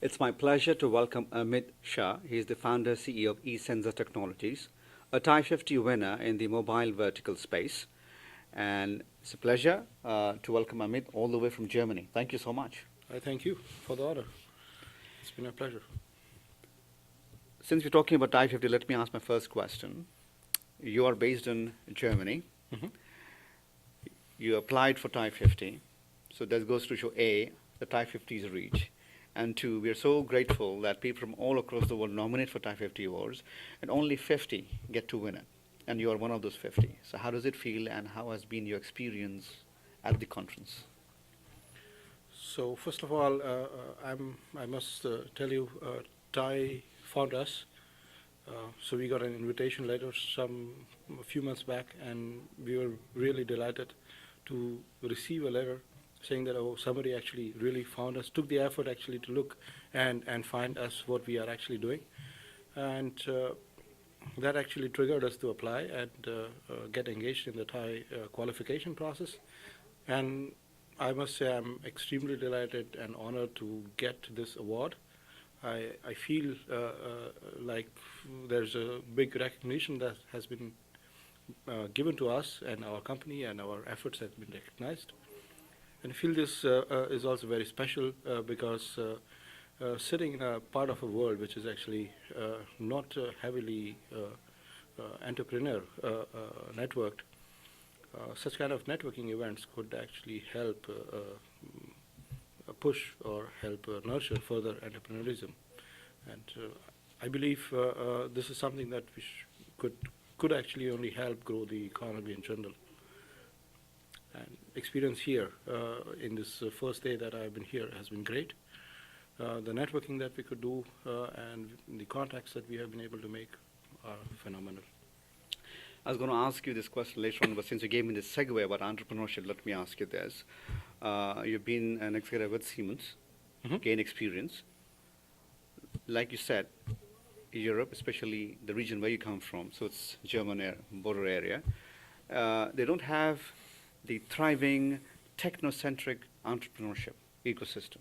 It's my pleasure to welcome Amit Shah. He is the founder CEO of E-Senza Technologies, a TiE50 winner in the mobile vertical space. And it's a pleasure to welcome Amit all the way from Germany. Thank you so much. I thank you for the order. It's been a pleasure. Since we're talking about TiE50, let me ask my first question. You are based in Germany. Mm-hmm. You applied for TiE50. So that goes to show A, the TiE50's reach. And two, we are so grateful that people from all across the world nominate for TiE50 awards, and only 50 get to win it. And you are one of those 50. So how does it feel, and how has been your experience at the conference? So first of all, I must tell you, TiE found us. So we got an invitation letter a few months back, and we were really delighted to receive a letter saying that somebody actually really found us, took the effort actually to look and find us what we are actually doing, and that actually triggered us to apply and get engaged in the TiE qualification process. And I must say I'm extremely delighted and honored to get this award. I feel like there's a big recognition that has been given to us and our company, and our efforts have been recognized. And I feel this is also very special because sitting in a part of a world which is actually not heavily entrepreneur networked, such kind of networking events could actually help push or help nurture further entrepreneurism. And I believe this is something that we could actually only help grow the economy in general. And experience here in this first day that I've been here has been great. The networking that we could do and the contacts that we have been able to make are phenomenal. I was going to ask you this question later on, but since you gave me this segue about entrepreneurship, let me ask you this. You've been an executive with Siemens, gained experience. Like you said, Europe, especially the region where you come from, so it's German border area, they don't have the thriving technocentric entrepreneurship ecosystem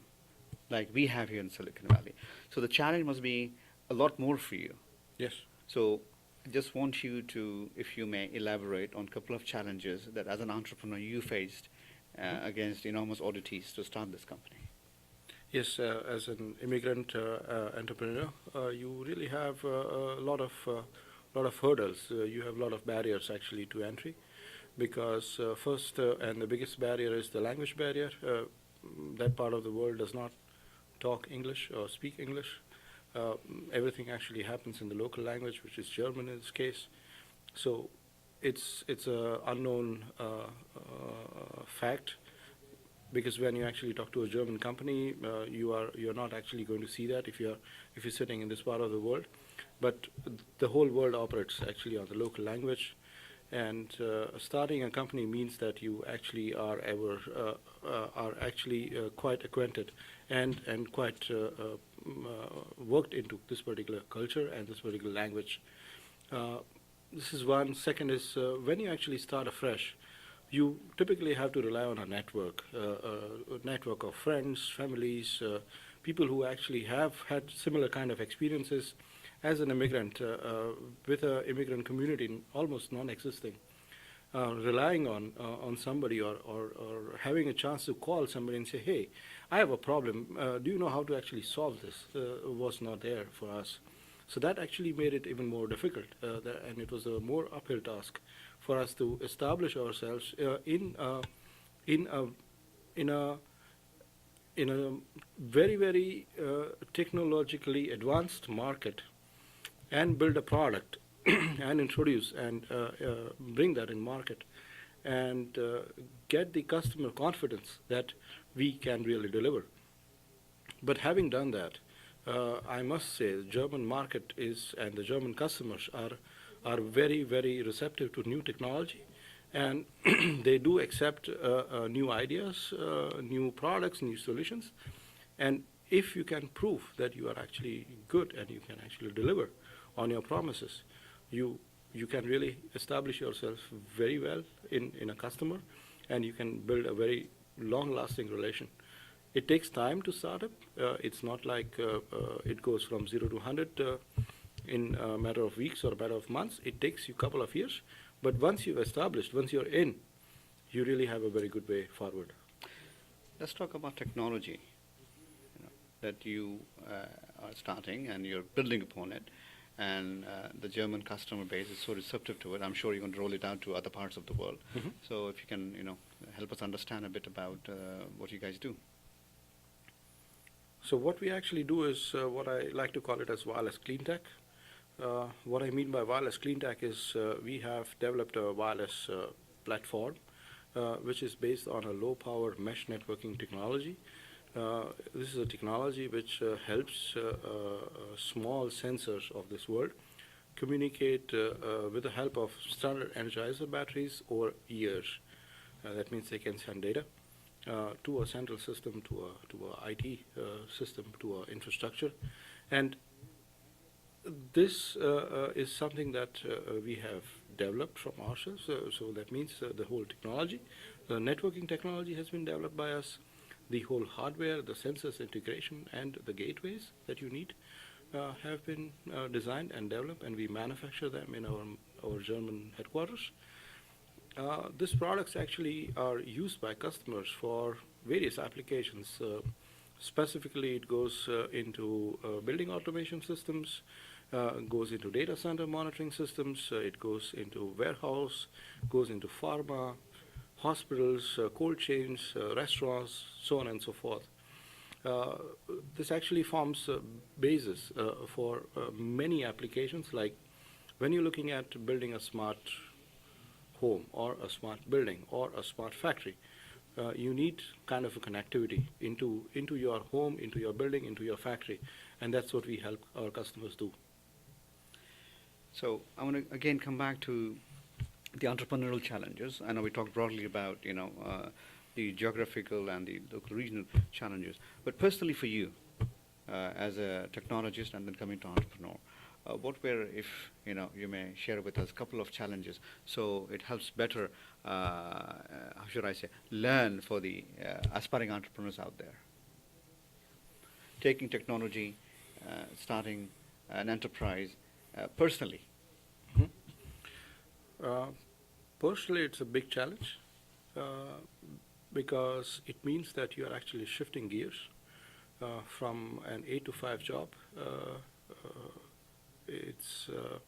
like we have here in Silicon Valley. So the challenge must be a lot more for you. Yes. So I just want you to, if you may, elaborate on a couple of challenges that as an entrepreneur you faced against enormous oddities to start this company. Yes, as an immigrant entrepreneur, you really have a lot of hurdles. You have a lot of barriers actually to entry, because first and the biggest barrier is the language barrier. That part of the world does not talk English or speak English. Everything actually happens in the local language, which is German in this case. So it's an unknown fact, because when you actually talk to a German company, you're not actually going to see that if you're sitting in this part of the world. But the whole world operates actually on the local language, and starting a company means that you actually are quite acquainted and quite worked into this particular culture and this particular language. This is one. Second is when you actually start afresh, you typically have to rely on a network of friends, families, people who actually have had similar kind of experiences as an immigrant, with an immigrant community almost non-existing. Relying on somebody or having a chance to call somebody and say, hey, I have a problem, do you know how to actually solve this, was not there for us. So that actually made it even more difficult, and it was a more uphill task for us to establish ourselves in a very, very technologically advanced market, and build a product and introduce and bring that in market, and get the customer confidence that we can really deliver. But having done that, I must say the German market and the German customers are very, very receptive to new technology, and they do accept new ideas, new products, new solutions. And if you can prove that you are actually good and you can actually deliver on your promises, you can really establish yourself very well in a customer, and you can build a very long-lasting relation It takes time to start up. It's not like it goes from 0 to 100 in a matter of weeks or a matter of months. It takes you a couple of years. But once you've established, once you're in, you really have a very good way forward. Let's talk about technology, that you are starting and you're building upon it, and the German customer base is so receptive to it. I'm sure you're going to roll it out to other parts of the world. Mm-hmm. So if you can, help us understand a bit about what you guys do. So what we actually do is what I like to call it as wireless clean tech. What I mean by wireless clean tech is we have developed a wireless platform which is based on a low power mesh networking technology. This is a technology which helps small sensors of this world communicate with the help of standard energizer batteries over years. That means they can send data to a central system, to a IT system, to a infrastructure, and this is something that we have developed from ourselves. So that means the whole technology, the networking technology has been developed by us. The whole hardware, the sensors integration, and the gateways that you need have been designed and developed, and we manufacture them in our German headquarters. These products actually are used by customers for various applications. Specifically, it goes into building automation systems, goes into data center monitoring systems, it goes into warehouse, goes into pharma, hospitals, cold chains, restaurants, so on and so forth. This actually forms basis for many applications, like when you're looking at building a smart home or a smart building or a smart factory. You need kind of a connectivity into your home, into your building, into your factory, and that's what we help our customers do. So I want to again come back to the entrepreneurial challenges. I know we talked broadly about the geographical and the local regional challenges, but personally for you, as a technologist and then coming to entrepreneur, what were, if you may share with us, a couple of challenges, so it helps better, how should I say, learn for the aspiring entrepreneurs out there. Taking technology, starting an enterprise, personally. Personally, it's a big challenge because it means that you are actually shifting gears from an 8 to 5 job. It's a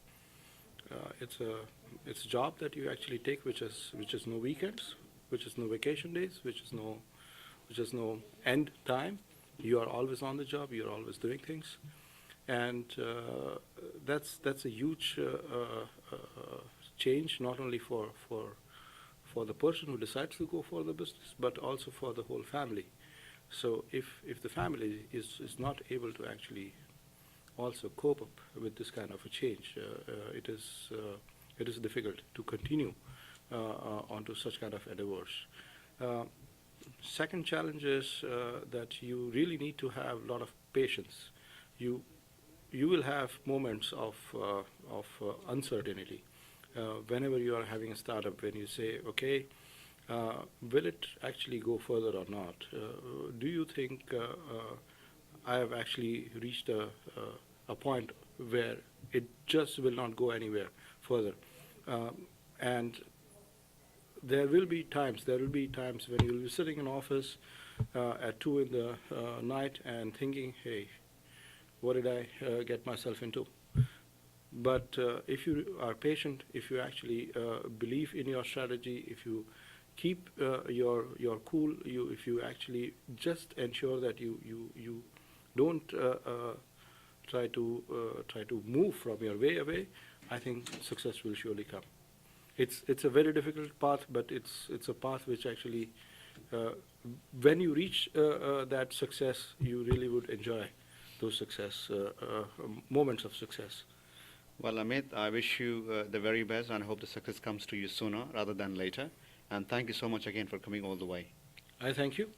job that you actually take, which is no weekends, which is no vacation days, which is no end time. You are always on the job. You are always doing things, and that's a huge change, not only for the person who decides to go for the business, but also for the whole family. So if the family is not able to actually also cope up with this kind of a change, it is difficult to continue onto such kind of endeavors. Second challenge is that you really need to have a lot of patience. You will have moments of uncertainty whenever you are having a startup. When you say, okay, will it actually go further or not? Do you think I have actually reached a point where it just will not go anywhere further? And there will be times when you'll be sitting in office at 2 in the night and thinking, hey, what did I get myself into? But if you are patient, if you actually believe in your strategy, if you keep your cool, if you actually just ensure that you don't try to move from your way away, I think success will surely come. It's a very difficult path, but it's a path which actually, when you reach that success, you really would enjoy those success moments of success. Well, Amit, I wish you the very best, and I hope the success comes to you sooner rather than later. And thank you so much again for coming all the way. I thank you.